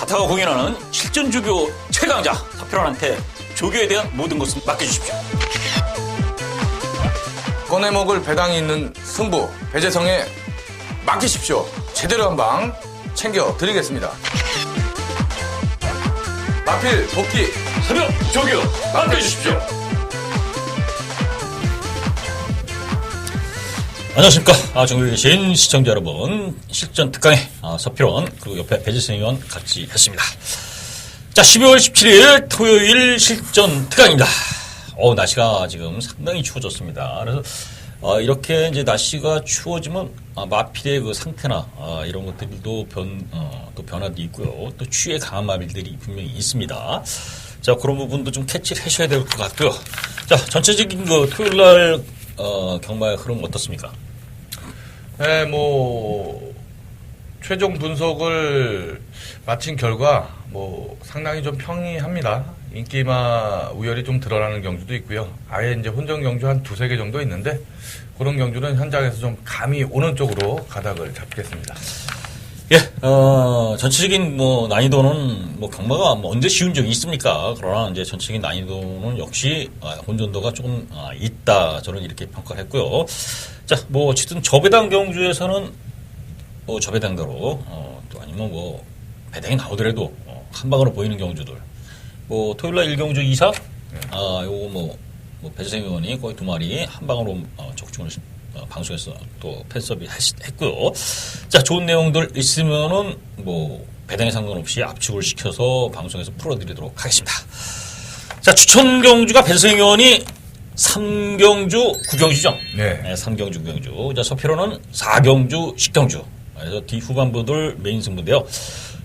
타타가 공연하는 실전 조교 최강자 서필원한테 조교에 대한 모든 것을 맡겨주십시오. 꺼내 먹을 배당이 있는 승부 배재성에 맡기십시오. 제대로 한 방 챙겨드리겠습니다. 마필 복귀 새벽 조교 맡겨주십시오. 안녕하십니까. 전국에 계신 시청자 여러분, 실전 특강의 서필원 그리고 옆에 배재성 의원 같이 했습니다. 자, 12월 17일 토요일 실전 특강입니다. 날씨가 지금 상당히 추워졌습니다. 그래서 이렇게 이제 날씨가 추워지면 마필의 그 상태나 이런 것들도 또 변화도 있고요. 또 추위에 강한 마필들이 분명히 있습니다. 자, 그런 부분도 좀 캐치를 하셔야 될 것 같고요. 자, 전체적인 그 토요일 날 경마의 흐름 어떻습니까? 네, 최종 분석을 마친 결과 상당히 좀 평이합니다. 인기마 우열이 좀 드러나는 경주도 있고요. 아예 이제 혼전 경주 한 두세 개 정도 있는데 그런 경주는 현장에서 좀 감이 오는 쪽으로 가닥을 잡겠습니다. 예, 전체적인 난이도는 경마가 언제 쉬운 적이 있습니까? 그러나 이제 전체적인 난이도는 역시 혼전도가 조금 있다. 저는 이렇게 평가를 했고요. 자, 어쨌든 저배당 경주에서는 저배당대로 또 아니면 배당이 나오더라도 한 방으로 보이는 경주들. 토요일날 1경주 이상, 요거 배재성 의원이 거의 2마리 한 방으로 적중을 방송에서 또 팬서비 했고요. 자, 좋은 내용들 있으면은 배당에 상관없이 압축을 시켜서 방송에서 풀어드리도록 하겠습니다. 자, 추천 경주가 배재성 의원이 3경주 9경주죠. 네. 3경주 9경주. 자, 서필원은 4경주 10경주. 그래서 뒤 후반부들 메인 승부인데요.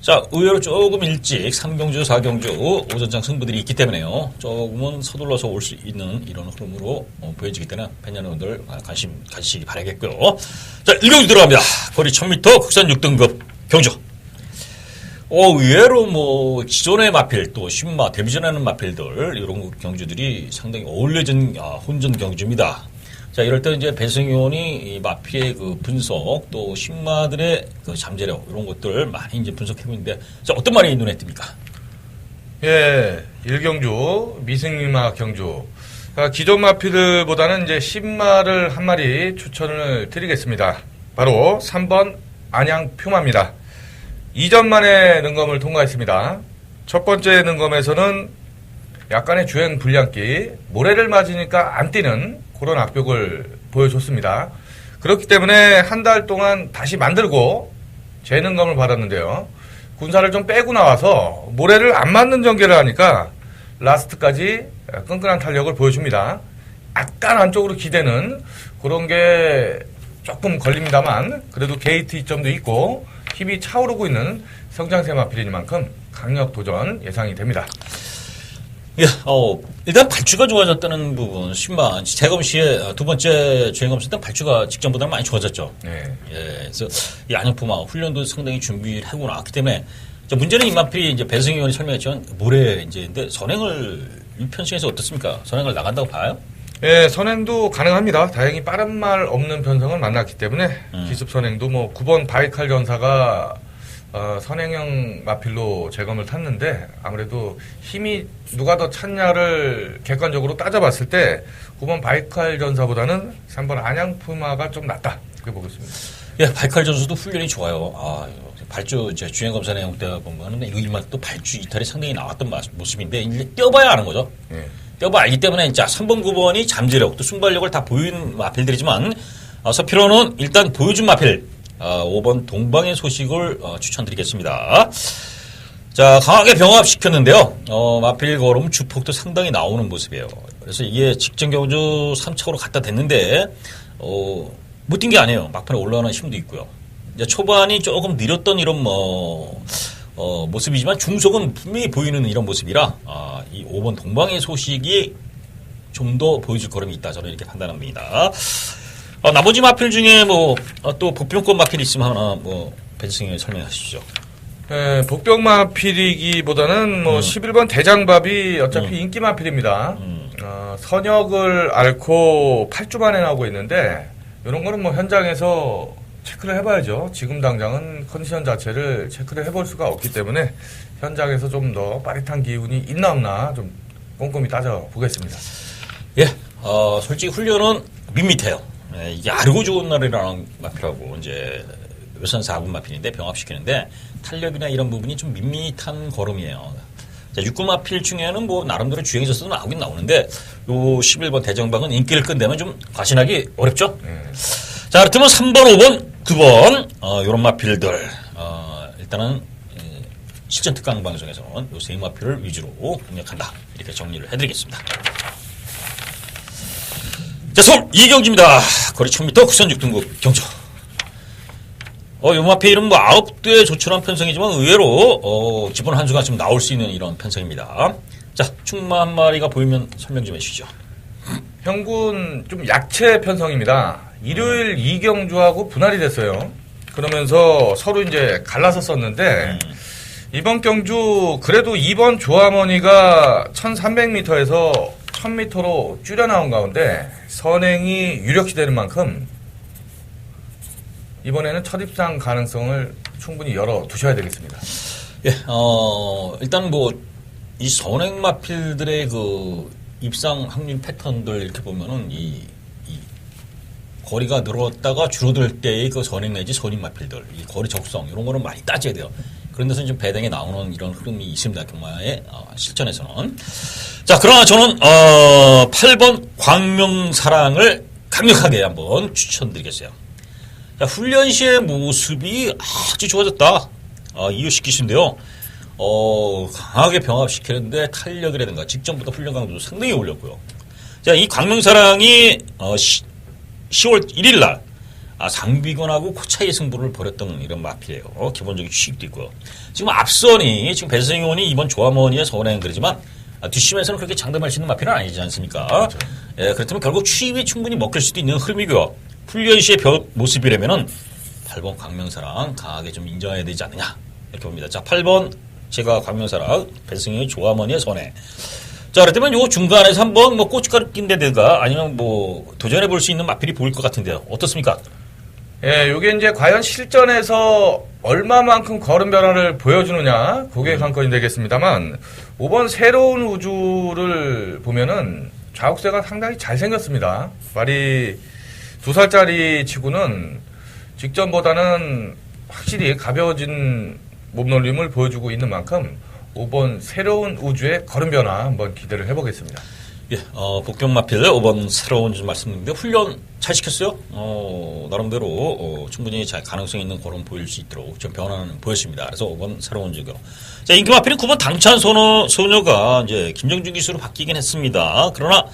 자, 의외로 조금 일찍 3경주, 4경주 오전장 승부들이 있기 때문에요. 조금은 서둘러서 올 수 있는 이런 흐름으로 보여지기 때문에 팬여러분들 관심 가지시기 바라겠고요. 자, 1경주 들어갑니다. 거리 1000m 국산 6등급 경주. 의외로 기존의 마필 또 신마 데뷔전하는 마필들 이런 경주들이 상당히 어울려진 혼전 경주입니다. 자, 이럴 때 이제 배재성 의원이 이 마필의 그 분석 또 신마들의 그 잠재력 이런 것들 많이 이제 분석해보고 있는데, 자, 어떤 말이 눈에 띕니까? 예, 1경주 미승마 경주. 기존 마필들보다는 이제 신마를 한 마리 추천을 드리겠습니다. 바로 3번 안양 퓨마입니다. 2전 만에 능검을 통과했습니다. 첫 번째 능검에서는 약간의 주행 불량기, 모래를 맞으니까 안 뛰는 그런 악벽을 보여줬습니다. 그렇기 때문에 한 달 동안 다시 만들고 재능검을 받았는데요. 군사를 좀 빼고 나와서 모래를 안 맞는 전개를 하니까 라스트까지 끈끈한 탄력을 보여줍니다. 약간 안쪽으로 기대는 그런 게 조금 걸립니다만 그래도 게이트 이점도 있고 힘이 차오르고 있는 성장세 마필이니만큼 강력 도전 예상이 됩니다. 예, 일단 발주가 좋아졌다는 부분, 신마 재검 시에 두 번째 주행검 쓸 때 발주가 직전보다는 많이 좋아졌죠. 네. 예, 그래서 이 안양포마 훈련도 상당히 준비를 하고 나왔기 때문에 문제는 이 마필이 이제 배재성 의원이 설명했지만 모래 근데 선행을 이 편승에서 어떻습니까? 선행을 나간다고 봐요? 예, 선행도 가능합니다. 다행히 빠른 말 없는 변성을 만났기 때문에 기습 선행도 9번 바이칼 전사가 선행형 마필로 재검을 탔는데 아무래도 힘이 누가 더 찼냐를 객관적으로 따져봤을 때 9번 바이칼 전사보다는 3번 안양푸마가 좀 낫다. 그렇게 보겠습니다. 예, 바이칼 전수도 훈련이 좋아요. 발주 주행검사 내용 때 보면은 일만 또 발주 이탈이 상당히 나왔던 모습인데 이제 뛰어봐야 아는 거죠. 예. 뛰어봐 알기 때문에 자 3번 9번이 잠재력 또 순발력을 다 보인 마필들이지만 서필원은 일단 보여준 마필 5번 동방의 소식을 추천드리겠습니다. 자, 강하게 병합시켰는데요. 마필 걸음 주폭도 상당히 나오는 모습이에요. 그래서 이게 직전 경주 3착으로 갖다 댔는데 못 뛴 게 아니에요. 막판에 올라가는 힘도 있고요. 이제 초반이 조금 느렸던 이런 모습이지만 중속은 분명히 보이는 이런 모습이라 이 5번 동방의 소식이 좀 더 보여줄 걸음이 있다. 저는 이렇게 판단합니다. 나머지 마필 중에 또 복병권 마필이 있으면 하나 배재성 의원이 설명하시죠. 네, 복병 마필이기보다는 11번 대장밥이 어차피 인기 마필입니다. 선역을 앓고 8주 만에 나오고 있는데 이런 거는 현장에서 체크를 해봐야죠. 지금 당장은 컨디션 자체를 체크를 해볼 수가 없기 때문에 현장에서 좀 더 빠릿한 기운이 있나 없나 좀 꼼꼼히 따져보겠습니다. 예, 솔직히 훈련은 밋밋해요. 예, 이게 아르고 좋은 날이라는 마필하고 이제 요선 4군 마필인데 병합시키는데 탄력이나 이런 부분이 좀 밋밋한 걸음이에요. 자, 6군 마필 중에는 뭐 나름대로 주행에서도 나오긴 나오는데 요 11번 대정방은 인기를 끈다면 좀 과신하기 어렵죠. 자, 그렇다면 3번, 5번, 9번 요런 마필들 일단은 실전 특강 방송에서는 요 세 마필을 위주로 공략한다 이렇게 정리를 해드리겠습니다. 자, 서울 이경주입니다. 거리 1000m 국선 6등급 경주. 요 마필은 뭐 9대 조촐한 편성이지만 의외로 기본 한 수가 좀 나올 수 있는 이런 편성입니다. 자, 충마 한 마리가 보이면 설명 좀 해주시죠. 형군 좀 약체 편성입니다. 일요일 이경주하고 분할이 됐어요. 그러면서 서로 이제 갈라서 썼는데 이번 경주 그래도 이번 조합원이가 1300m에서 1000m로 줄여 나온 가운데 선행이 유력시 되는 만큼 이번에는 첫 입상 가능성을 충분히 열어 두셔야 되겠습니다. 예, 일단 뭐 이 선행 마필들의 그 입상 확률 패턴들 이렇게 보면은 이 거리가 늘었다가 줄어들 때의 그 선행 내지 선임 마필들, 이 거리 적성 이런 거는 많이 따져야 돼요. 그런 데서 좀 배당에 나오는 이런 흐름이 있습니다. 경마의 실전에서는. 자, 그러나 저는 8번 광명사랑을 강력하게 한번 추천드리겠어요. 자, 훈련 시의 모습이 아주 좋아졌다. 이유시키신데요. 강하게 병합시키는데 탄력이라든가 직전부터 훈련 강도도 상당히 올렸고요. 자, 이 광명사랑이 10월 1일 날 상비군하고 코차이 승부를 벌였던 이런 마필이에요. 기본적인 취입도 있고요. 지금 앞선이 지금 배승현이 이번 조합원이의 선행 그러지만 뒷심에서는 그렇게 장담할 수 있는 마필은 아니지 않습니까? 그렇죠. 예, 그렇다면 결국 취입이 충분히 먹힐 수도 있는 흐름이고요. 훈련 시의 모습이라면은 8번 광명사랑 강하게 좀 인정해야 되지 않느냐 이렇게 봅니다. 자, 8번 제가 광명사랑 배승현의 조합원이의 선행. 자, 그렇다면 요 중간에서 한번 뭐 고춧가루 낀 데다가 아니면 뭐 도전해 볼 수 있는 마필이 보일 것 같은데요. 어떻습니까? 예, 요게 이제 과연 실전에서 얼마만큼 걸음 변화를 보여주느냐, 그게 관건이 되겠습니다만, 5번 새로운 우주를 보면은 좌욱새가 상당히 잘생겼습니다. 말이 2살짜리 치고는 직전보다는 확실히 가벼워진 몸놀림을 보여주고 있는 만큼 5번 새로운 우주의 걸음 변화 한번 기대를 해보겠습니다. 예, 복병 마필 5번 새로운 좀 말씀드렸는데 훈련 잘 시켰어요. 나름대로 충분히 잘 가능성 있는 걸음 보일 수 있도록 좀 변화는 보였습니다. 그래서 5번 새로운 주교. 자, 인기 마필은 9번 당찬 소녀가 이제 김정준 기수로 바뀌긴 했습니다. 그러나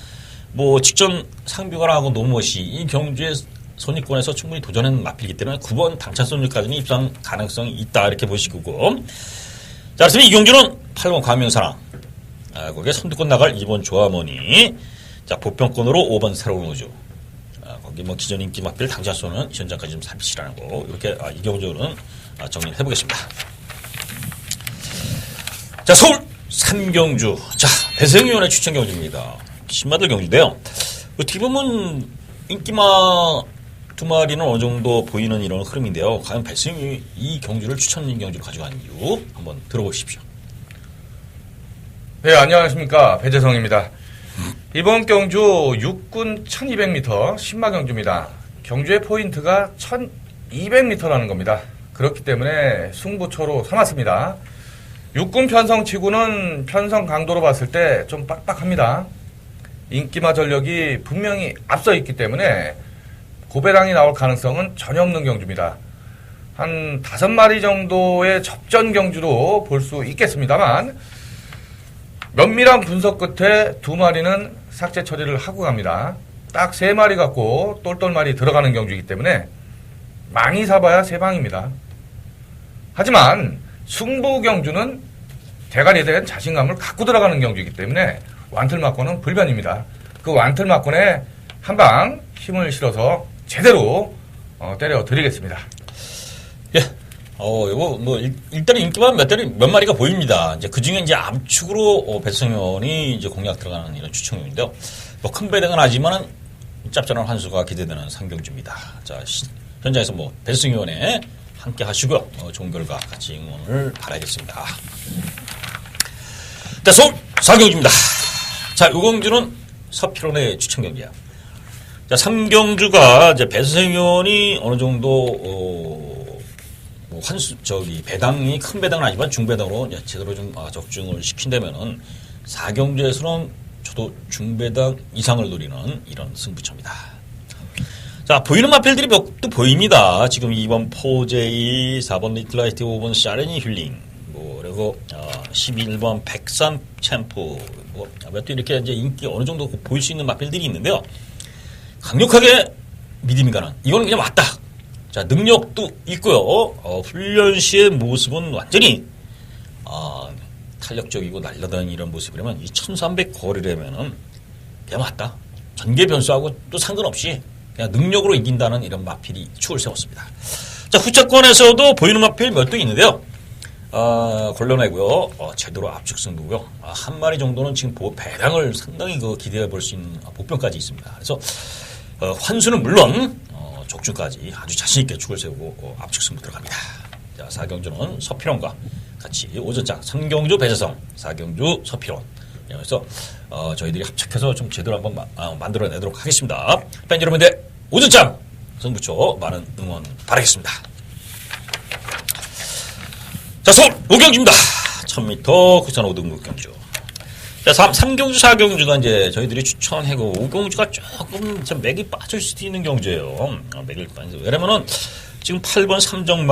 뭐 직전 상비관하고 노무엇이 이 경주의 선입권에서 충분히 도전하는 마필이기 때문에 9번 당찬 소녀까지는 입상 가능성이 있다 이렇게 보시고. 자, 그렇습니다. 이경주는 8번 광명사랑. 거기에 선두권 나갈 2번 조합원이. 자, 보평권으로 5번 새로운 우주. 거기 뭐 기존 인기 마필 당자수는 현장까지 좀 살피시라는 거. 이렇게 이경주는 정리를 해보겠습니다. 자, 서울 삼경주. 자, 배승의원의 추천 경주입니다. 신마들 경주인데요. 어떻게 보면 인기마 두 마리는 어느 정도 보이는 이런 흐름인데요. 과연 배승이 이 경주를 추천 경주로 가져간 이유 한번 들어보십시오. 네, 안녕하십니까. 배재성입니다. 이번 경주 6군 1200m 신마 경주입니다. 경주의 포인트가 1200m라는 겁니다. 그렇기 때문에 승부처로 삼았습니다. 6군 편성치고는 편성 강도로 봤을 때 좀 빡빡합니다. 인기마 전력이 분명히 앞서 있기 때문에 고배당이 나올 가능성은 전혀 없는 경주입니다. 한 5마리 정도의 접전 경주로 볼 수 있겠습니다만 면밀한 분석 끝에 2마리는 삭제 처리를 하고 갑니다. 딱 3마리 갖고 똘똘마리 들어가는 경주이기 때문에 많이 사봐야 3방입니다. 하지만 승부 경주는 대가리에 대한 자신감을 갖고 들어가는 경주이기 때문에 완틀 맞고는 불변입니다. 그 완틀 맞고에 한 방 힘을 실어서 제대로 때려 드리겠습니다. 예. 요거 뭐 일단 인기만 몇 마리가 보입니다. 이제 그 중에 이제 압축으로 배승현이 이제 공략 들어가는 이런 추천용인데요. 뭐 큰 배당은 하지만은 짭짤한 한 수가 기대되는 상경주입니다. 자, 현장에서 뭐 배승 의원에 함께 하시고요. 좋은 결과 같이 응원을 바라겠습니다. 자, 서울 4경주입니다. 자, 요 경주는 서필원의 추천 경기야. 자, 3경주가 이제 배승 의원이 어느 정도 뭐 배당이 큰 배당은 아니지만 중배당으로 제대로 좀 적중을 시킨다면은 4경주에서는 저도 중배당 이상을 노리는 이런 승부처입니다. 자, 보이는 마필들이 몇 도 보입니다. 지금 2번 포제이, 4번 리틀라이트, 5번 샤레니 힐링, 뭐, 그리고, 11번 백산 챔프, 뭐, 몇 도 이렇게 이제 인기 어느 정도 보일 수 있는 마필들이 있는데요. 강력하게 믿음이 가는, 이건 그냥 맞다. 자, 능력도 있고요. 훈련 시의 모습은 완전히, 탄력적이고 날려다니는 이런 모습이라면, 이 1300 거리라면은, 그냥 맞다. 전개 변수하고 또 상관없이, 그냥 능력으로 이긴다는 이런 마필이 축을 세웠습니다. 자, 후차권에서도 보이는 마필 몇 도 있는데요. 걸러내고요. 제대로 압축 승부고요. 한 마리 정도는 지금 배당을 상당히 기대해 볼 수 있는 복병까지 있습니다. 그래서 환수는 물론 적중까지 아주 자신 있게 축을 세우고 압축 승부 들어갑니다. 자, 4경주는 서필원과 같이 오전장 3경주 배재성, 4경주 서필원. 그래서 저희들이 합작해서 좀 제대로 한번 만들어내도록 하겠습니다. 팬 여러분들 오전장 승부처 많은 응원 바라겠습니다. 자, 서울 5경주입니다. 1000m 국산 5등급 경주. 자, 3경주, 4경주가 이제 저희들이 추천하고 5경주가 조금 맥이 빠질 수도 있는 경주예요. 맥이 빠져. 왜냐면은 지금 8번 삼정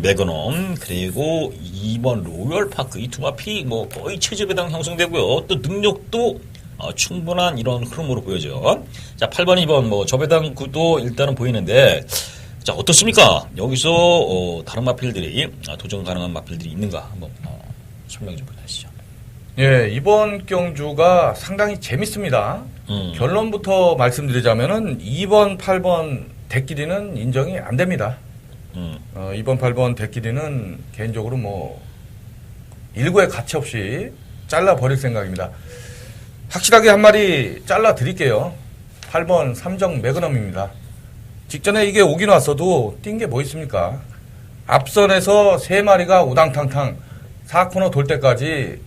매거넘 그리고 2번 로열파크 이 두 마필이 뭐 거의 체제배당 형성되고요. 또 능력도 충분한 이런 흐름으로 보여져요. 자, 8번, 2번 뭐 저배당 구도 일단은 보이는데 자, 어떻습니까? 여기서 다른 마필들이 도전 가능한 마필들이 있는가 한번 설명 좀 부탁드리시죠. 예, 이번 경주가 상당히 재밌습니다. 결론부터 말씀드리자면은 2번, 8번 대끼리는 인정이 안 됩니다. 2번, 8번 대끼리는 개인적으로 뭐 일구의 가치 없이 잘라버릴 생각입니다. 확실하게 한 마리 잘라드릴게요. 8번 삼정 매그넘입니다. 직전에 이게 오긴 왔어도 뛴 게 뭐 있습니까? 앞선에서 3마리가 우당탕탕 4코너 돌 때까지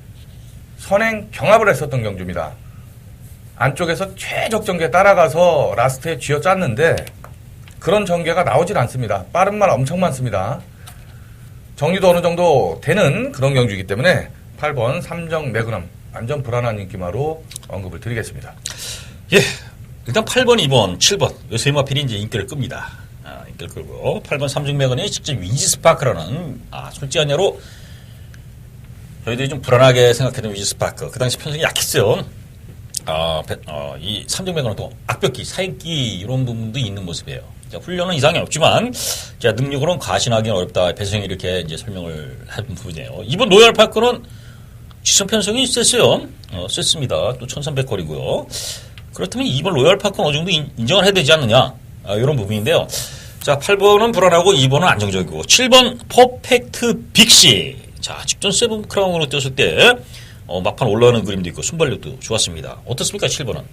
선행 경합을 했었던 경주입니다. 안쪽에서 최적전개 따라가서 라스트에 쥐어짰는데 그런 전개가 나오질 않습니다. 빠른 말 엄청 많습니다. 정리도 어느 정도 되는 그런 경주이기 때문에 8번 삼정 매그넘 완전 불안한 인기마로 언급을 드리겠습니다. 예, 일단 8번, 2번, 7번 이 세 마필이 이제 인기를 끕니다. 인기를 끌고 8번 삼정 매그넘이 직접 위지 스파크라는 솔직한 예로 저희들이 좀 불안하게 생각했던 위지 스파크 그 당시 편성이 약했어요. 이 삼정 매그넘은 또 악벽기, 사익기 이런 부분도 있는 모습이에요. 자, 훈련은 이상이 없지만 자, 능력으로는 과신하기는 어렵다. 배성이 이렇게 이제 설명을 한 부분이에요. 이번 로얄파크는 지선 편성이 셌어요. 셌습니다. 또 1300 거리고요. 그렇다면 2번 로얄파크는 어느 정도 인정을 해야 되지 않느냐. 이런 부분인데요. 자, 8번은 불안하고 2번은 안정적이고 7번 퍼펙트 빅시. 자, 직전 세븐 크라운으로 뛰었을 때 막판 올라가는 그림도 있고 순발력도 좋았습니다. 어떻습니까, 7번은?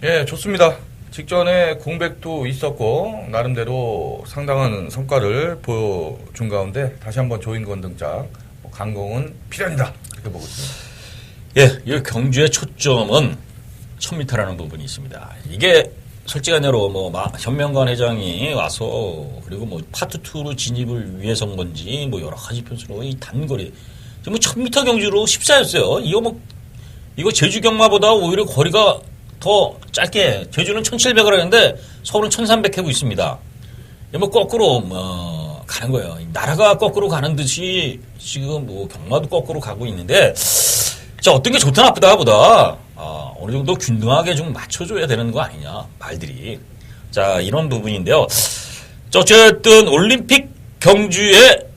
예, 좋습니다. 직전에 공백도 있었고 나름대로 상당한 성과를 보여준 가운데 다시 한번 조인권 등장 강공은 필연이다 이렇게 보고 있습니다. 예, 이 경주의 초점은 1000m라는 부분이 있습니다. 이게 솔직한 예로 뭐 현명관 회장이 와서 그리고 뭐 파트 2로 진입을 위해서인 건지 뭐 여러 가지 변수로 이 단거리 뭐 1000m 경주로 14였어요. 이거 제주 경마보다 오히려 거리가 더 짧게 제주는 1700을 하는데 서울은 1300 하고 있습니다. 뭐 거꾸로 가는 거예요. 나라가 거꾸로 가는 듯이 지금 뭐 경마도 거꾸로 가고 있는데 자, 어떤 게 좋다 나쁘다 보다 어느 정도 균등하게 좀 맞춰줘야 되는 거 아니냐 말들이. 자, 이런 부분인데요. 자, 어쨌든 올림픽 경주에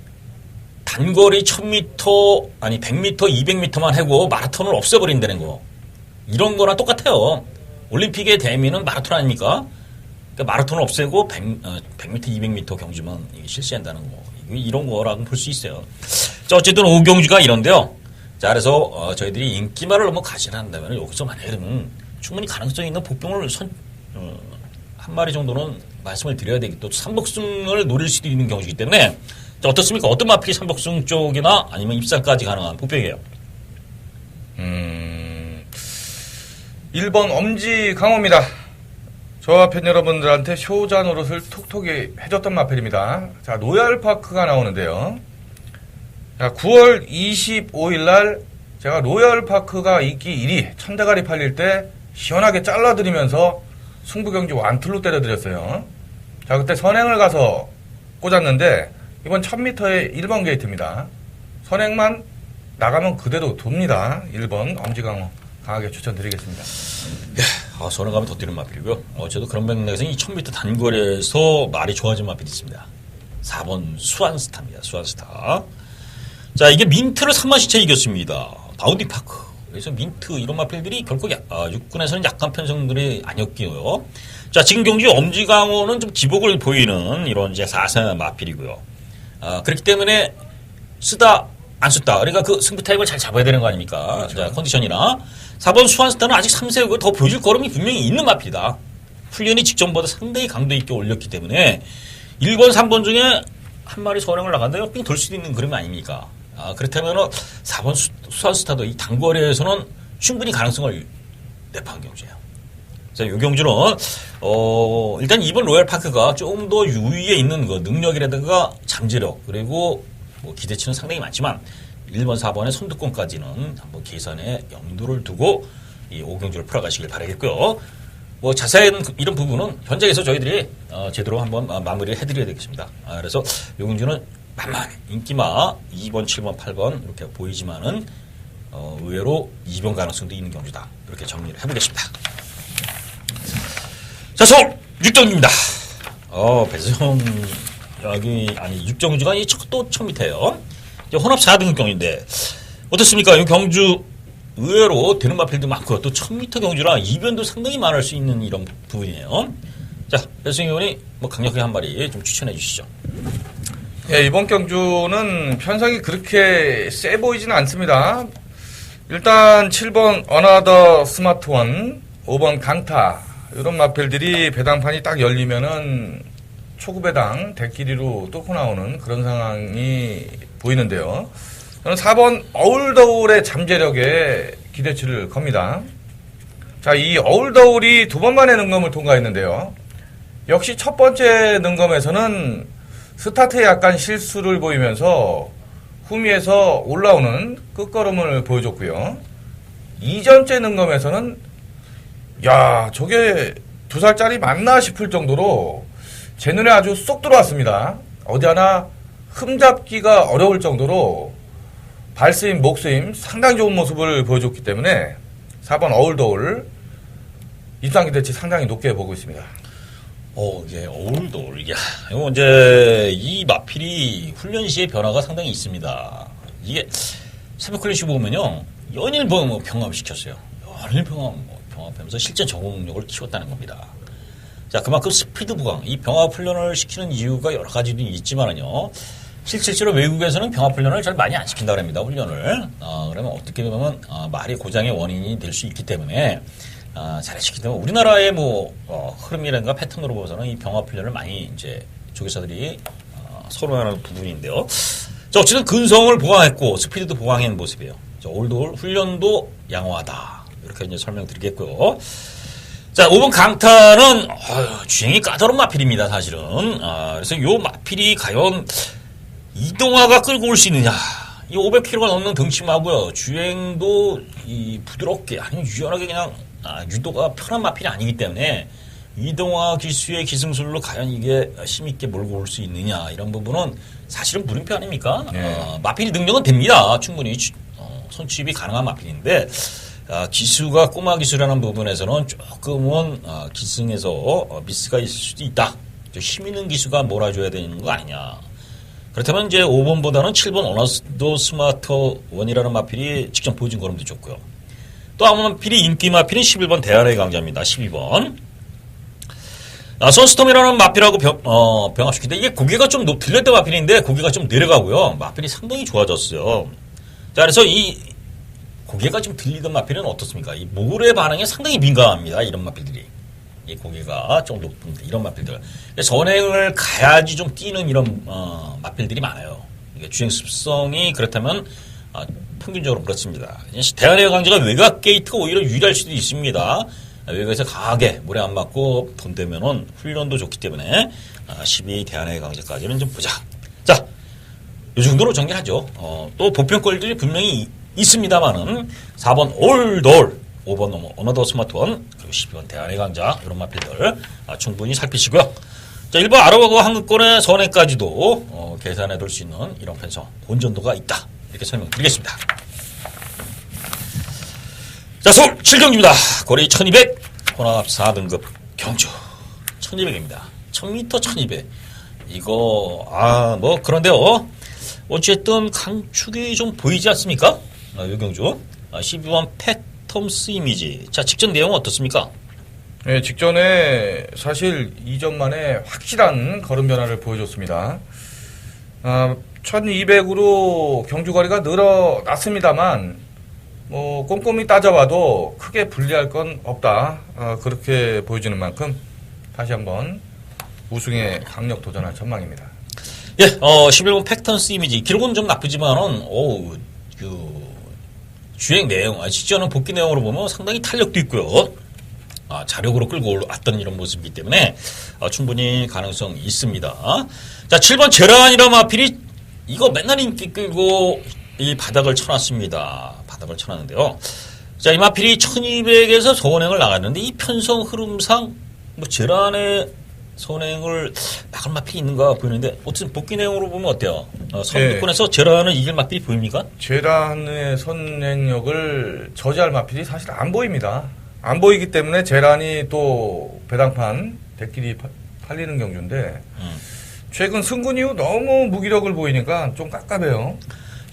단거리 1000m 아니 100m 200m만 하고 마라톤을 없애버린다는 거 이런 거랑 똑같아요. 올림픽의 대미는 마라톤 아닙니까? 그러니까 마라톤을 없애고 100m 200m 경주만 실시한다는 거 이런 거라고 볼 수 있어요. 자, 어쨌든 5경주가 이런데요. 자, 그래서 저희들이 인기말을 너무 가지한다면 여기서 만약에 충분히 가능성이 있는 복병을 한 마리 정도는 말씀을 드려야 되기 또 삼복승을 노릴 수도 있는 경우이기 때문에 자, 어떻습니까? 어떤 마필이 삼복승 쪽이나 아니면 입상까지 가능한 복병이에요? 1번 엄지 강호입니다. 저와 팬 여러분들한테 효자 노릇을 톡톡히 해줬던 마필입니다. 자, 로얄파크가 나오는데요. 자, 9월 25일 날 제가 로얄파크가 인기 1위 천대가리 팔릴 때 시원하게 잘라드리면서 승부경주 완툴로 때려드렸어요. 자, 그때 선행을 가서 꽂았는데 이번 1000m의 1번 게이트입니다. 선행만 나가면 그대로 돕니다. 1번 엄지강호 강하게 추천드리겠습니다. 예, 선행 가면 더 뛰는 마필이고요. 저도 그런 맥락에서 이 1000m 단거리에서 말이 좋아진 마필이 있습니다. 4번 수완스타입니다. 수완스타. 자, 이게 민트를 3만시차 이겼습니다. 바운딩파크. 그래서 민트 이런 마필들이 결코 6군에서는 약간 편성들이 아니었고요. 자, 지금 경주 엄지강호는 좀 기복을 보이는 이런 이제 4세 마필이고요. 그렇기 때문에 쓰다 안 썼다. 그러니까 그 승부 타입을 잘 잡아야 되는 거 아닙니까? 그렇죠. 자, 컨디션이나 4번 수완스타는 아직 3세고 더 보여줄 걸음이 분명히 있는 마필이다. 훈련이 직전보다 상당히 강도 있게 올렸기 때문에 1번, 3번 중에 한 마리 선행을 나간다면 삥 돌 수도 있는 그림이 아닙니까? 그렇다면 4번 수완스타도 이 단거리에서는 충분히 가능성을 내포한 경주예요. 자, 이 경주는 일단 2번 로얄파크가 좀 더 유의에 있는 그 능력이라든가 잠재력 그리고 뭐 기대치는 상당히 많지만 1번, 4번의 선두권까지는 한번 계산에 염두를 두고 이 5경주를 풀어가시길 바라겠고요. 뭐 자세한 이런 부분은 현장에서 저희들이 제대로 한번 마무리를 해드려야 되겠습니다. 그래서 이 경주는 만만해 인기마 2번, 7번, 8번 이렇게 보이지만은 의외로 2번 가능성도 있는 경주다. 이렇게 정리를 해보겠습니다. 자, 서울 육정주입니다. 배송 여기 아니 육정주가 또 1000m예요. 혼합 4등급 경인데 어떻습니까? 이 경주 의외로 되는 마필도 많고요. 또 1000m 경주라 이변도 상당히 많을 수 있는 이런 부분이에요. 자, 배송 의원이 뭐 강력하게 한 마리 좀 추천해 주시죠. 예, 이번 경주는 편성이 그렇게 세 보이지는 않습니다. 일단 7번 어나더 스마트원, 5번 강타 이런 마필들이 배당판이 딱 열리면은 초구 배당 대끼리로 뚫고 나오는 그런 상황이 보이는데요. 저는 4번 어울더울의 잠재력에 기대치를 겁니다. 자, 이 어울더울이 두 번 만에 능검을 통과했는데요. 역시 첫 번째 능검에서는 스타트에 약간 실수를 보이면서 후미에서 올라오는 끝걸음을 보여줬고요. 이전째 능검에서는 야, 저게 2살짜리 맞나 싶을 정도로 제 눈에 아주 쏙 들어왔습니다. 어디 하나 흠잡기가 어려울 정도로 발스임, 목스임 상당히 좋은 모습을 보여줬기 때문에 4번 어울더울 입상 기대치 상당히 높게 보고 있습니다. 예, 어울더울. 이게 이제 이 마필이 훈련 시의 변화가 상당히 있습니다. 이게 새벽 훈련시 보면요, 연일 병합시켰어요. 연일 병합하면서 실전 적응력을 키웠다는 겁니다. 자, 그만큼 스피드 부강, 이 병합 훈련을 시키는 이유가 여러 가지도 있지만은요, 실질적으로 외국에서는 병합 훈련을 잘 많이 안 시킨다고 합니다, 훈련을. 그러면 어떻게 보면, 말이 고장의 원인이 될 수 있기 때문에, 잘 시키기 때문에 우리나라의 흐름이라든가 패턴으로 봐서는 이 병합 훈련을 많이 이제 조교사들이 선호하는 부분인데요. 자, 어쨌든 근성을 보강했고, 스피드도 보강한 모습이에요. 자, 올드홀 훈련도 양호하다. 이렇게 이제 설명드리겠고요. 자, 5번 강타는 주행이 까다로운 마필입니다, 사실은. 그래서 요 마필이 과연 이동화가 끌고 올 수 있느냐. 이 500km가 넘는 등심하고요. 주행도 부드럽게 아니면 유연하게 그냥 유도가 편한 마필이 아니기 때문에 이동화 기수의 기승술로 과연 이게 힘있게 몰고 올 수 있느냐 이런 부분은 사실은 물음표 아닙니까? 네. 마필 능력은 됩니다. 충분히 손취입이 가능한 마필인데 기수가 꼬마 기수라는 부분에서는 조금은 기승에서 미스가 있을 수도 있다. 힘 있는 기수가 몰아줘야 되는 거 아니냐. 그렇다면 이제 5번보다는 7번 어너더 스마트 원이라는 마필이 직접 보여준 걸음도 좋고요. 또 한 마필이 인기 마필은 11번 대한의 강자입니다. 12번. 선스톰이라는 마필하고 병합시키는데 이게 고개가 좀 들렸던 마필인데 고개가 좀 내려가고요. 마필이 상당히 좋아졌어요. 자, 그래서 이 고개가 좀 들리던 마필은 어떻습니까? 이 모래 반응에 상당히 민감합니다. 이런 마필들이. 이 고기가 좀 높은 이런 마필들. 선행을 가야지 좀 뛰는 이런 마필들이 많아요. 이게 주행 습성이 그렇다면 평균적으로 그렇습니다. 대한해외 강자가 외곽 게이트가 오히려 유리할 수도 있습니다. 외곽에서 강하게 모래 안 맞고 본되면은 훈련도 좋기 때문에 12 대한해외 강자까지는 좀 보자. 자, 이 정도로 정리하죠. 또 보편권들이 분명히 있습니다만은 4번 올돌, 5번 어너더 스마트원, 그리고 12번 대한해외 강자 이런 마필들 충분히 살피시고요. 자, 1번 아랍하고 한국권의 선행까지도 계산해 둘 수 있는 이런 편성 본전도가 있다. 이렇게 설명드리겠습니다. 자, 서울 7경주입니다. 거리 1200, 혼합 4등급 경주 1200입니다. 1000m 1200. 이거 뭐 그런데요. 어쨌든 강축이 좀 보이지 않습니까? 이 경주 12번 팩텀스 이미지. 자, 직전 내용은 어떻습니까? 네, 직전에 사실 이전 만에 확실한 걸음 변화를 보여줬습니다. 1200으로 경주 거리가 늘어났습니다만 뭐 꼼꼼히 따져봐도 크게 불리할 건 없다. 그렇게 보여주는 만큼 다시 한번 우승에 강력 도전할 전망입니다. 예, 11번 팩턴스 이미지 기록은 좀 나쁘지만은 주행 내용, 직전은 복귀 내용으로 보면 상당히 탄력도 있고요. 자력으로 끌고 올랐던 이런 모습이기 때문에 충분히 가능성 있습니다. 자, 7번 제란이라는 마필이 이거 맨날 인기 끌고 이 바닥을 쳐놨습니다. 바닥을 쳐놨는데요. 자, 이 마필이 1200에서 선행을 나갔는데 이 편성 흐름상 뭐 제란의 선행을 막을 마필이 있는가 보이는데 어쨌든 복귀 내용으로 보면 어때요? 선두권에서 제란을 이길 마필이 보입니까? 제란의 선행력을 저지할 마필이 사실 안 보입니다. 안 보이기 때문에 제란이 또 배당판 대끼리 팔리는 경주인데 최근 승군 이후 너무 무기력을 보이니까 좀 깝깝해요.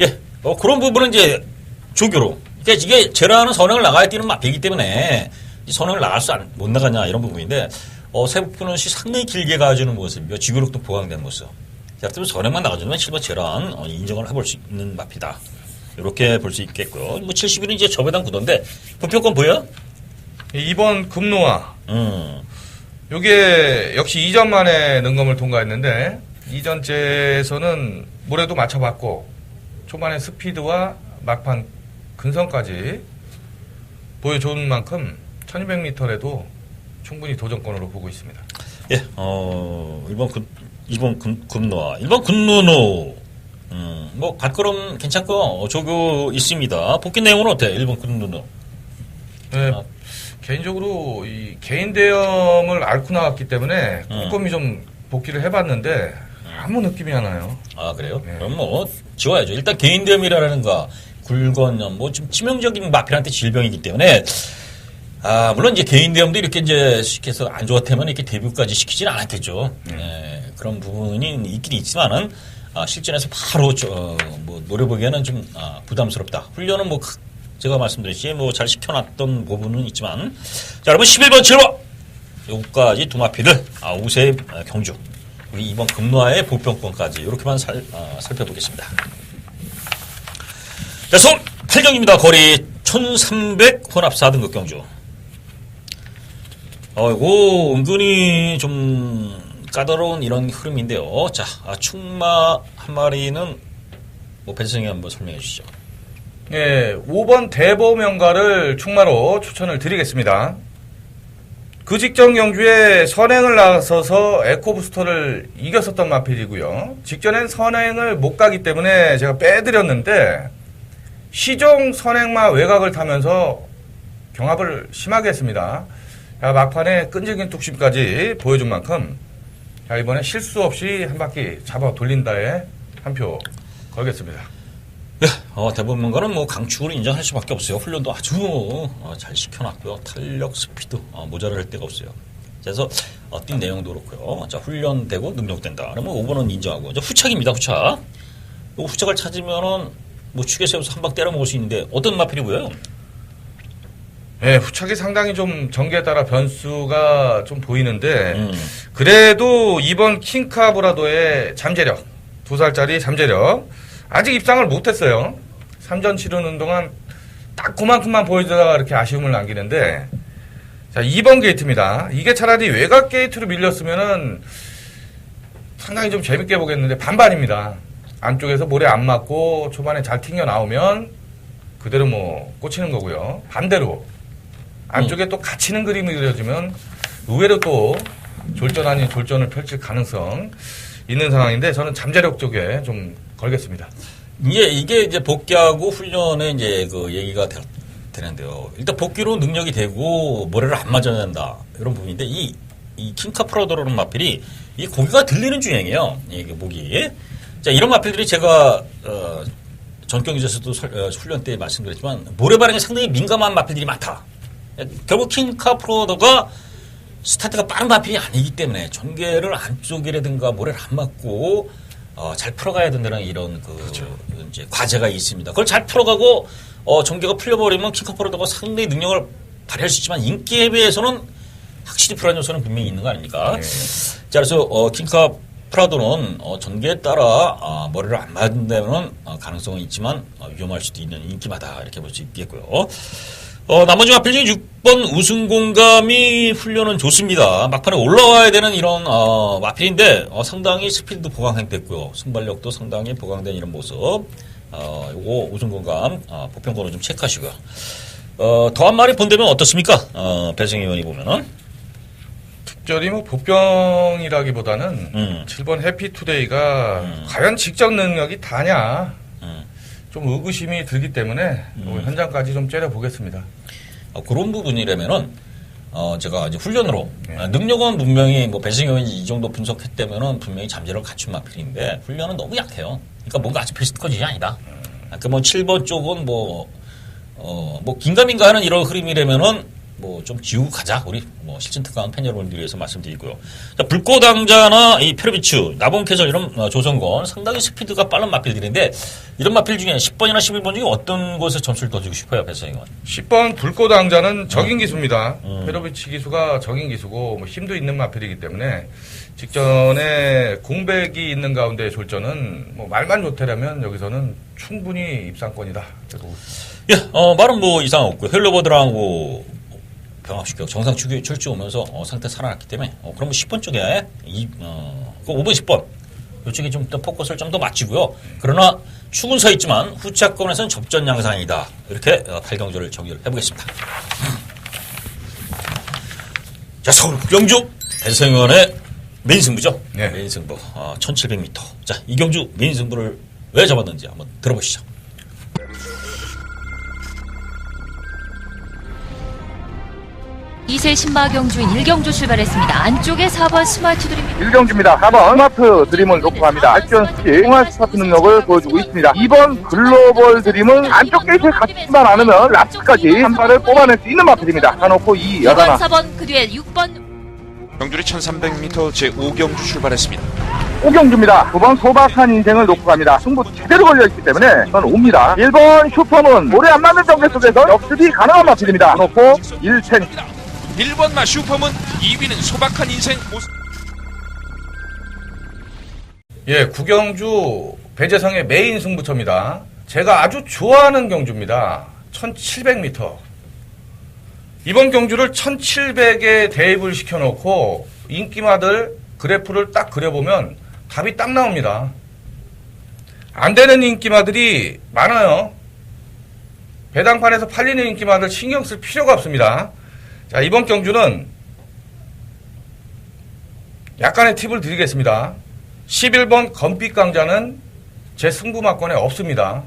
예, 그런 부분은 이제 조교로. 그러니까 이게 제란은 선행을 나가야 뛰는 마필이기 때문에 선행을 나갈 못 나가냐 이런 부분인데 세부푸는 상당히 길게 가주는 모습이요. 지구력도 보강된 모습. 자, 그러면 선행만 나가주면 실버 제란 인정을 해볼 수 있는 마피다. 이렇게 볼 수 있겠고요. 뭐 70일은 이제 저배당 구도인데 부표권 보여? 2번 금노아. 요게 역시 2전 만에 능검을 통과했는데 2전째에서는 모래도 맞춰봤고 초반에 스피드와 막판 근성까지 보여준 만큼 1200m에도 충분히 도전권으로 보고 있습니다. 예, 2번 금노아, 1번 금노노. 뭐 발걸음 괜찮고 조교 있습니다. 복귀 내용은 어때요? 1번 금노노. 네, 개인적으로 이 개인 대염을 앓고 나왔기 때문에 꼼꼼히 좀 복귀를 해봤는데 아무 느낌이 안 와요. 그래요? 네. 그럼 뭐 지워야죠. 일단 개인 대염이라는 거 굴건염 뭐 좀 치명적인 마필한테 질병이기 때문에 물론 이제 개인 대염도 이렇게 이제 시켜서 안 좋았다면 이렇게 데뷔까지 시키지는 않았겠죠. 그런 부분이 있긴 있지만은 실전에서 바로 뭐 노려보기에는 좀 부담스럽다. 훈련은 뭐 제가 말씀드렸지 뭐 잘 시켜놨던 부분은 있지만 자, 여러분 11번 7번 요까지 두 마필을 우세 경주 우리 2번 금노아의 보편권까지 이렇게만 살펴보겠습니다. 자, 서울 8경입니다. 거리 1300 혼합 4등급 경주. 이거 은근히 좀 까다로운 이런 흐름인데요. 자, 충마 한 마리는 뭐 배승이 한번 설명해 주시죠. 예, 5번 대보명가를 충마로 추천을 드리겠습니다. 그 직전 경주에 선행을 나서서 에코부스터를 이겼었던 마필이고요. 직전엔 선행을 못 가기 때문에 제가 빼드렸는데 시종 선행마 외곽을 타면서 경합을 심하게 했습니다. 막판에 끈질긴 뚝심까지 보여준 만큼 이번에 실수 없이 한 바퀴 잡아 돌린다에 한 표 걸겠습니다. 네, 대법원가는 뭐 강축으로 인정할 수밖에 없어요. 훈련도 아주 잘 시켜놨고요. 탄력, 스피드 모자랄 데가 없어요. 그래서 뛴 내용도 그렇고요. 자, 훈련되고 능력된다. 그러면 5번은 인정하고 이제 후착입니다. 후착. 이 후착을 찾으면은 뭐 축에 세워서 한 방 때려 먹을 수 있는데 어떤 마필이고요? 네, 후착이 상당히 좀 전개에 따라 변수가 좀 보이는데 그래도 이번 킹카브라도의 잠재력 2살짜리 잠재력 아직 입상을 못했어요. 3전 치르는 동안 딱 그만큼만 보여주다가 이렇게 아쉬움을 남기는데 자, 2번 게이트입니다. 이게 차라리 외곽 게이트로 밀렸으면은 상당히 좀 재밌게 보겠는데 반반입니다. 안쪽에서 모래 안 맞고 초반에 잘 튕겨 나오면 그대로 뭐 꽂히는 거고요. 반대로 안쪽에 또 갇히는 그림이 그려지면 의외로 또 졸전 아닌 졸전을 펼칠 가능성 있는 상황인데 저는 잠재력 쪽에 좀 걸겠습니다. 이게 이제 복귀하고 훈련에 이제 그 얘기가 되는데요. 일단 복귀로 능력이 되고 모래를 안 맞아야 된다. 이런 부분인데 이 킹카 프라도라는 마필이 이 고기가 들리는 주행이에요. 이게 목이. 자, 이런 마필들이 제가 전 경기에서도 훈련 때 말씀드렸지만 모래 발행에 상당히 민감한 마필들이 많다. 결국 킹카 프라도가 스타트가 빠른 마필이 아니기 때문에 전개를 안쪽이라든가 모래를 안 맞고 잘 풀어가야 된다는 이런 그렇죠. 이제 과제가 있습니다. 그걸 잘 풀어가고 전개가 풀려버리면 킹카 프라도가 상당히 능력을 발휘할 수 있지만 인기에 비해서는 확실히 불안 요소는 분명히 있는 거 아닙니까? 네. 자, 그래서 킹카 프라도는 전개에 따라 머리를 안 맞는다면 가능성은 있지만 위험할 수도 있는 인기마다 이렇게 볼 수 있겠고요. 나머지 마필 중에 6번 우승공감이 훈련은 좋습니다. 막판에 올라와야 되는 이런 마필인데 상당히 스피드도 보강됐고요. 순발력도 상당히 보강된 이런 모습. 요거 우승공감 보편번호 좀 체크하시고요. 더 한 마리 본다면 어떻습니까? 배승희 의원이 보면은. 특별히 뭐 복병이라기보다는 7번 해피투데이가 과연 직접 능력이 다냐 좀 의구심이 들기 때문에 현장까지 좀 째려보겠습니다. 그런 부분이라면은 제가 이제 훈련으로 능력은 분명히 뭐 배승희 의원이 이 정도 분석했다면은 분명히 잠재력을 갖춘 마필인데 훈련은 너무 약해요. 그러니까 뭔가 아주 베스트 커질이 아니다. 그 뭐 7번 쪽은 뭐 긴가민가 하는 이런 흐름이라면은 뭐 좀 지우고 가자. 우리 뭐 실전 특강 팬 여러분들 위해서 말씀드리고요. 자, 불꽃왕자나 이 페르비추, 나본캐설 이런 조성건 상당히 스피드가 빠른 마필들인데 이런 마필 중에 10번이나 11번 중에 어떤 곳에 점수를 더 주고 싶어요, 배승희원? 10번 불꽃왕자는 적인 기수입니다. 페르비추 기수가 적인 기수고 뭐 힘도 있는 마필이기 때문에 직전에 공백이 있는 가운데 졸전은 뭐 말만 좋다라면 여기서는 충분히 입상권이다. 예, 말은 뭐 이상 없고요. 헬로버드랑 뭐 병합시켜 정상 출주 오면서 상태 살아났기 때문에 그럼 10번 쪽에 그 5번 10번 이쪽에 좀 더 포커스를 좀 더 맞추고요. 그러나 축은 서 있지만 후차권에서는 접전 양상이다. 이렇게 8경주를 정리를 해보겠습니다. 자, 서울 국영주 배승원의 메인 승부죠. 네. 메인 승부 1700m. 자, 이 경주 메인 승부를 왜 잡았는지 한번 들어보시죠. 이세 신마 경주인 1경주 출발했습니다. 안쪽에 4번 스마트 드림입니다. 1경주입니다. 4번 스마트 드림을 놓고 갑니다. 액션 스킬, 통화 스타트 능력을 보여주고 있습니다. 2번 글로벌 드림은 안쪽 게이트에 갇히지만 않으면 라스트까지 한 발을 뽑아낼 수 있는 마필입니다. 가놓고 2, 2번, 여자나 4번, 그 뒤에 6번. 경주리 1300m 제5경주 출발했습니다. 5경주입니다. 9번 소박한 인생을 놓고 갑니다. 승부 제대로 걸려있기 때문에 저는 옵니다. 1번 슈퍼문, 모래 안 맞는 전개 속에서 역습이 가능한 마필입니다. 가놓고 1텐. 1번 마 슈퍼문, 2위는 소박한 인생 모습. 예, 구경주 배재성의 메인 승부처입니다. 제가 아주 좋아하는 경주입니다. 1700m. 이번 경주를 1700에 대입을 시켜놓고 인기마들 그래프를 딱 그려보면 답이 딱 나옵니다. 안 되는 인기마들이 많아요. 배당판에서 팔리는 인기마들 신경 쓸 필요가 없습니다. 자, 이번 경주는 약간의 팁을 드리겠습니다. 11번 검빛 강자는 제 승부마권에 없습니다.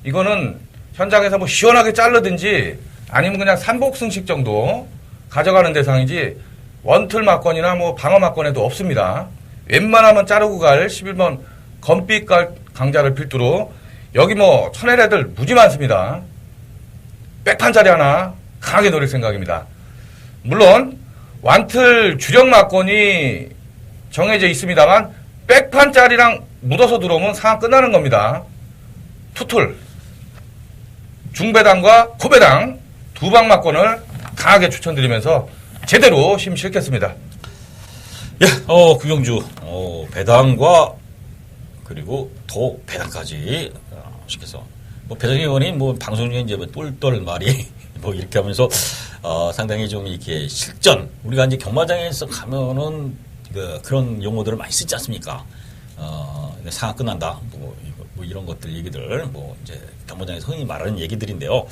이거는 현장에서 뭐 시원하게 자르든지 아니면 그냥 삼복승식 정도 가져가는 대상이지 원틀 마권이나 뭐 방어 마권에도 없습니다. 웬만하면 자르고 갈 11번 검빛 강자를 필두로 여기 뭐 천엘 애들 무지 많습니다. 백판 자리 하나 강하게 노릴 생각입니다. 물론 완틀 주력 마권이 정해져 있습니다만 백판짜리랑 묻어서 들어오면 상황 끝나는 겁니다. 투툴 중배당과 코배당 두 방 마권을 강하게 추천드리면서 제대로 힘 실겠습니다. 예, 구경주 배당과 그리고 도 배당까지 시켜서 뭐 배당 의원이 뭐 방송 중에 이제 뭐 똘똘 말이 뭐 이렇게 하면서 상당히 좀 이렇게 실전, 우리가 이제 경마장에서 가면은 그런 용어들을 많이 쓰지 않습니까? 상황 끝난다. 뭐 이런 것들 얘기들, 뭐 이제 경마장에서 흔히 말하는 얘기들인데요.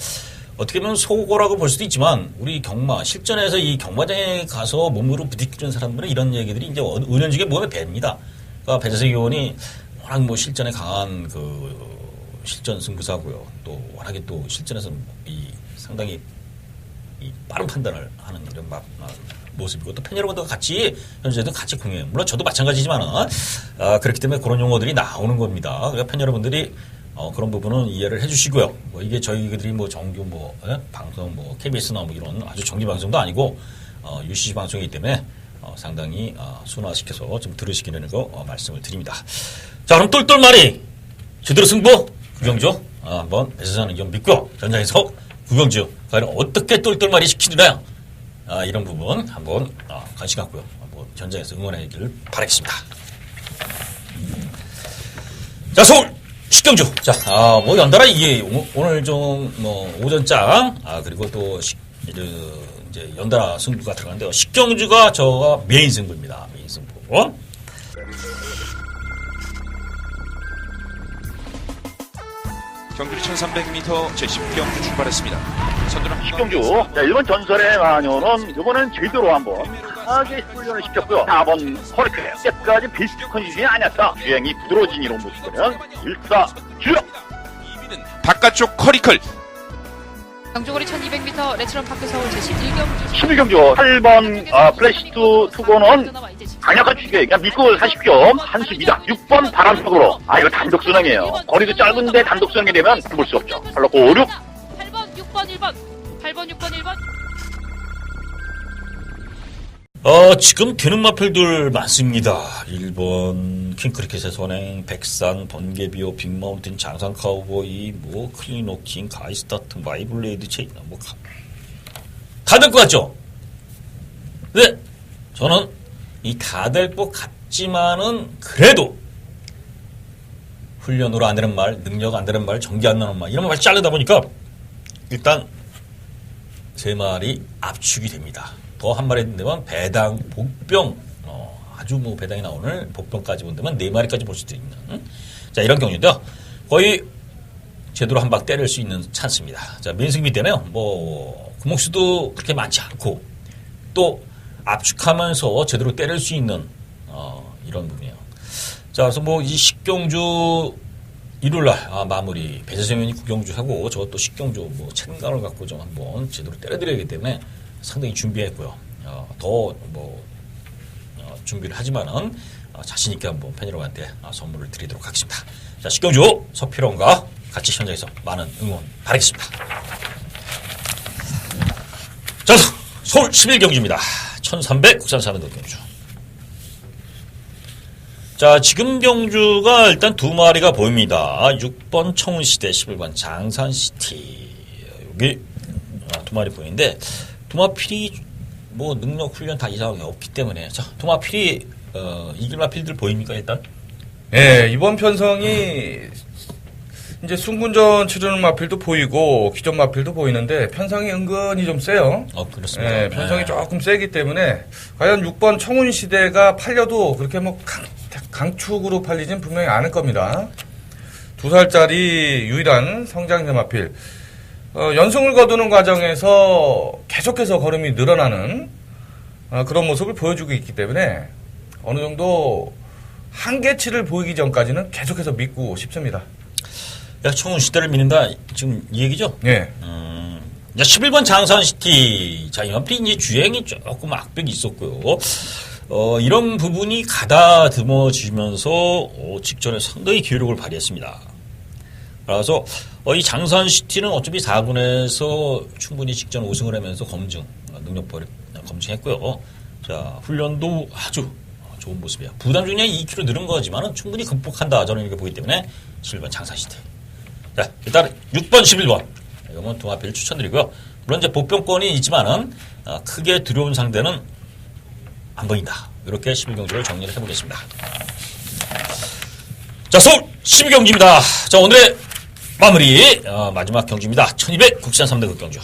어떻게 보면 속어라고 볼 수도 있지만 우리 실전에서 이 경마장에 가서 몸으로 부딪히는 사람들은 이런 얘기들이 이제 은연중에 몸에 뱄니다. 그러니까 배재석 의원이 워낙 뭐 실전에 강한 실전 승부사고요. 또 워낙에 또 실전에서 상당히 빠른 판단을 하는 이런 모습이고 또 팬 여러분들과 같이 현재도 같이 공유해요. 물론 저도 마찬가지지만은 그렇기 때문에 그런 용어들이 나오는 겁니다. 그러니까 팬 여러분들이 그런 부분은 이해를 해주시고요. 뭐 이게 저희들이 뭐 정규 방송 KBS나 뭐 이런 아주 정기 방송도 아니고 UCC 방송이기 때문에 상당히 순화시켜서 좀 들으시기는 말씀을 드립니다. 자, 그럼 똘똘말이 제대로 승부 구경주 한번 배세산 의견 믿고 전장에서 구경주 과연 어떻게 똘똘말이 시키느냐 이런 부분 한번 관심 갖고요. 한번 전장에서 응원하기를 바라겠습니다. 자, 서울 식경주. 자, 뭐 연달아 이게 오늘 좀 오전장 그리고 또 이제 연달아 승부가 들어가는데요. 식경주가 저가 메인 승부입니다. 메인 승부. 경주리 1300m 제10경주 출발했습니다. 선두는 식경주. 자, 1번 전설의 마녀는 이번엔 제대로 한번 강하게 훈련을 시켰고요. 4번 커리클. 때까지 베스트 컨디션이 아니었다. 주행이 부드러워진 이런 모습들은 일사주역. 2위는 바깥쪽 커리클. 경주거리 1200m 레츠런 파크 서울 제11경주 11경주 8번 플래시투 투고는 강력한 추격에 그냥 믿고 사십시오. 한수입니다. 6번 바람속으로. 이거 단독순항이에요. 거리도 짧은데 단독순항이 되면 볼 수 없죠. 팔로코 5, 6. 8번 6번 1번 8번 6번 1번 지금 되는 마필들 많습니다. 1번 킹크리켓의 선행, 백산, 번개비오, 빅마운틴, 장산 카우보이, 클리노킹, 가이스타트, 마이블레이드 체인, 다 될 것 같죠? 네, 저는 다 될 것 같지만은 그래도 훈련으로 안 되는 말, 능력 안 되는 말, 전기 안 나는 말 이런 말 자르다 보니까 일단 3마리 압축이 됩니다. 더 한 마리 된다면 배당, 복병, 아주 배당이 나오는 복병까지 본다면 4마리까지 볼 수도 있는 자 이런 경우인데요. 거의 제대로 한 방 때릴 수 있는 찬스입니다. 자 민승비 때문에요. 구목수도 그렇게 많지 않고 또 압축하면서 제대로 때릴 수 있는 이런 부분이에요. 자 그래서 이 식경주 일요일날 마무리 배재성 의원이 구경주하고 저것도 식경주 책임감을 갖고 좀 한번 제대로 때려드려야 하기 때문에 상당히 준비했고요. 더 준비를 하지만은 자신 있게 한번 팬 여러분한테 선물을 드리도록 하겠습니다. 자 식경주 서필원과 같이 현장에서 많은 응원 바라겠습니다. 자 서울 11경주입니다. 1300 국산 사는도 경주. 자, 지금 경주가 일단 2마리가 보입니다. 6번 청운시대, 11번 장산시티. 여기 2마리 보이는데, 두마필이 능력 훈련 다 이상하게 없기 때문에. 자, 두마필이, 이길 마필들 보입니까, 일단? 예, 이번 편성이 이제 순군전 치르는 마필도 보이고, 기존 마필도 보이는데, 편성이 은근히 좀 세요. 그렇습니다. 예, 편성이 조금 세기 때문에, 과연 6번 청운시대가 팔려도 그렇게 강축으로 팔리진 분명히 않을 겁니다. 2살짜리 유일한 성장세 마필. 연승을 거두는 과정에서 계속해서 걸음이 늘어나는 그런 모습을 보여주고 있기 때문에 어느 정도 한계치를 보이기 전까지는 계속해서 믿고 싶습니다. 야, 청운 시대를 믿는다. 지금 이 얘기죠? 네. 11번 장산시티. 자, 이 마필이 이제 주행이 조금 악백이 있었고요. 이런 부분이 가다듬어지면서 직전에 상당히 기회력을 발휘했습니다. 그래서 이 장산시티는 어차피 4군에서 충분히 직전 우승을 하면서 능력 검증했고요. 자 훈련도 아주 좋은 모습이야. 부담 중량 2kg 늘은 거지만 충분히 극복한다. 저는 이렇게 보기 때문에 11번 장산시티. 자 일단 6번 11번 이거는 두마필 추천드리고요. 물론 이제 복병권이 있지만은 크게 두려운 상대는 안 보인다. 이렇게 11경주를 정리를 해보겠습니다. 자, 서울 12경주입니다. 자, 오늘의 마무리, 마지막 경주입니다. 1200 국산 3등급 경주.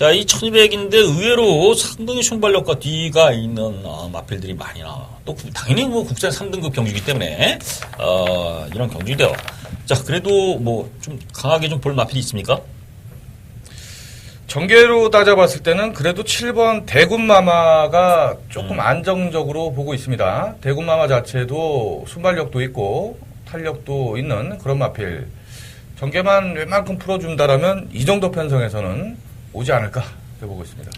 자, 이 1200인데 의외로 상당히 순발력과 뒤가 있는 마필들이 많이 나와. 또 당연히 뭐 국산 3등급 경주이기 때문에 이런 경주인데요. 자, 그래도 뭐 좀 강하게 좀 볼 마필이 있습니까? 전개로 따져봤을 때는 그래도 7번 대군마마가 조금 안정적으로 보고 있습니다. 대군마마 자체도 순발력도 있고 탄력도 있는 그런 마필. 전개만 웬만큼 풀어준다라면 이 정도 편성에서는 오지 않을까 보고 있습니다.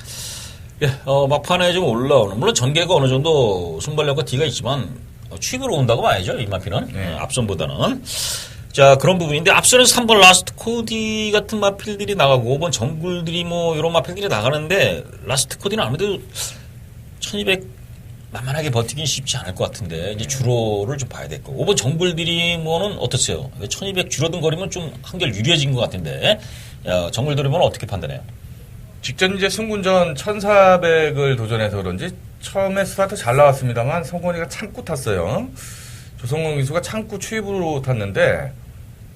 예, 막판에 좀 올라오는, 물론 전개가 어느 정도 순발력과 뒤가 있지만 취입으로 온다고 봐야죠, 이 마필은. 네. 앞선보다는. 자, 그런 부분인데, 앞선에서 3번 라스트 코디 같은 마필들이 나가고, 5번 정글들이 뭐, 이런 마필들이 나가는데, 라스트 코디는 아무래도 1200 만만하게 버티긴 쉽지 않을 것 같은데, 이제 주로를 좀 봐야 될 거고, 5번 정글들이 뭐는 어떻어요? 1200 줄어든 거리면 좀 한결 유리해진 것 같은데, 정글들이 뭐는 어떻게 판단해요? 직전 이제 승군전 1400을 도전해서 그런지 처음에 스타트 잘 나왔습니다만 성건이가 참고 탔어요. 조성공 기수가 참고 추입으로 탔는데,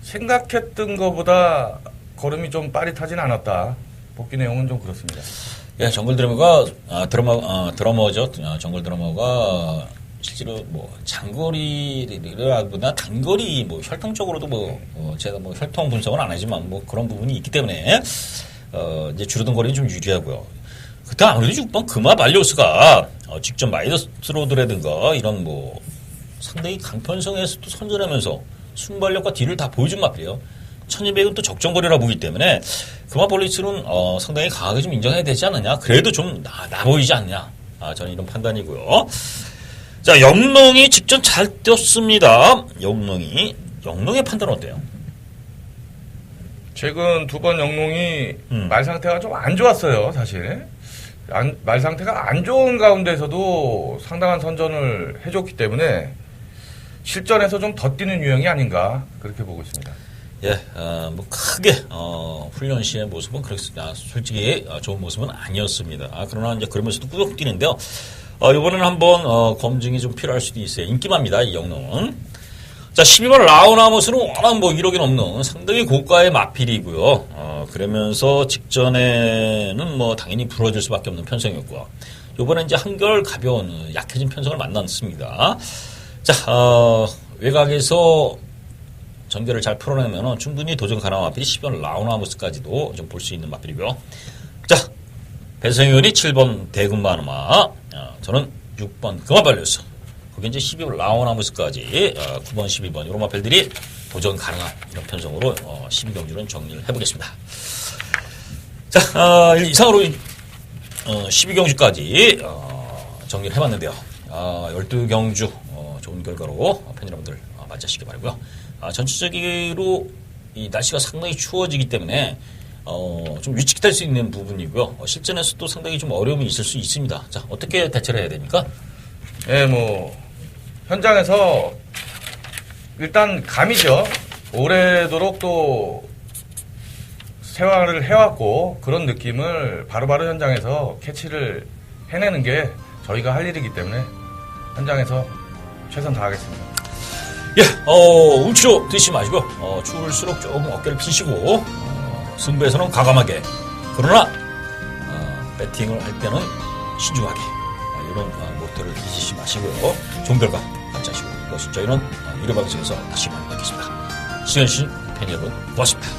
생각했던 것보다 걸음이 좀 빠릿하진 않았다. 복귀 내용은 좀 그렇습니다. 예, 정글 드러머가, 드러머죠. 정글 드러머가 실제로 뭐 장거리보다 단거리 뭐 혈통적으로도 제가 뭐 혈통 분석은 안 하지만 뭐 그런 부분이 있기 때문에, 이제 줄어든 거리는 좀 유리하고요. 그때 아무래도 6번 금화 발리오스가 직접 마이더스로드라든가 이런 뭐 상당히 강편성에서도 선전하면서 순발력과 뒤를 다 보여준 마필이에요. 1200은 또 적정거리라 보기 때문에 금화 발리오스는 상당히 강하게 좀 인정해야 되지 않느냐. 그래도 좀 나 보이지 않냐. 저는 이런 판단이고요. 자, 영롱이 직전 잘 뛰었습니다. 영롱의 판단은 어때요? 최근 두 번 영롱이 말 상태가 좀 안 좋았어요, 사실. 말 상태가 안 좋은 가운데서도 상당한 선전을 해줬기 때문에 실전에서 좀 더 뛰는 유형이 아닌가 그렇게 보고 있습니다. 예, 뭐 크게 훈련 시의 모습은 솔직히 좋은 모습은 아니었습니다. 그러나 이제 그러면서도 꾸역 뛰는데요. 이번에는 한번 검증이 좀 필요할 수도 있어요. 인기만입니다, 이 영롱은. 자, 12번 라우나모스는 워낙 뭐 이력이 넘는 상당히 고가의 마필이고요. 그러면서 직전에는 뭐 당연히 부러질 수밖에 없는 편성이었고, 요번에 이제 한결 가벼운 약해진 편성을 만났습니다. 자, 외곽에서 전개를 잘 풀어내면 충분히 도전 가능한 마필이 12번 라우나모스까지도 좀 볼 수 있는 마필이고요. 자, 배성현이 7번 대군마누마, 저는 6번 금화발리오스. 거기 이제 12번 라오나무스까지 9번, 12번 이런 마필들이 도전 가능한 이런 편성으로 12경주는 정리를 해보겠습니다. 자, 이상으로 12경주까지 정리를 해봤는데요. 12경주 좋은 결과로 팬 여러분들 맞이하시기 바라고요. 전체적으로 이 날씨가 상당히 추워지기 때문에 좀 위축될 수 있는 부분이고요. 실전에서도 상당히 좀 어려움이 있을 수 있습니다. 자, 어떻게 대처를 해야 됩니까? 예, 뭐 현장에서 일단 감이죠. 오래도록 또 생활을 해왔고 그런 느낌을 바로바로 현장에서 캐치를 해내는 게 저희가 할 일이기 때문에 현장에서 최선 다하겠습니다. 예, 움츠러 드시지 마시고 추울수록 조금 어깨를 펴시고 승부에서는 과감하게, 그러나 배팅을 할 때는 신중하게, 이런 모토를 잊으시지 마시고요. 좋은 결과 같이 하시고, 저희는 유료 방송에서 다시 만나겠습니다. 수현 씨, 팬 여러분, 고맙습니다.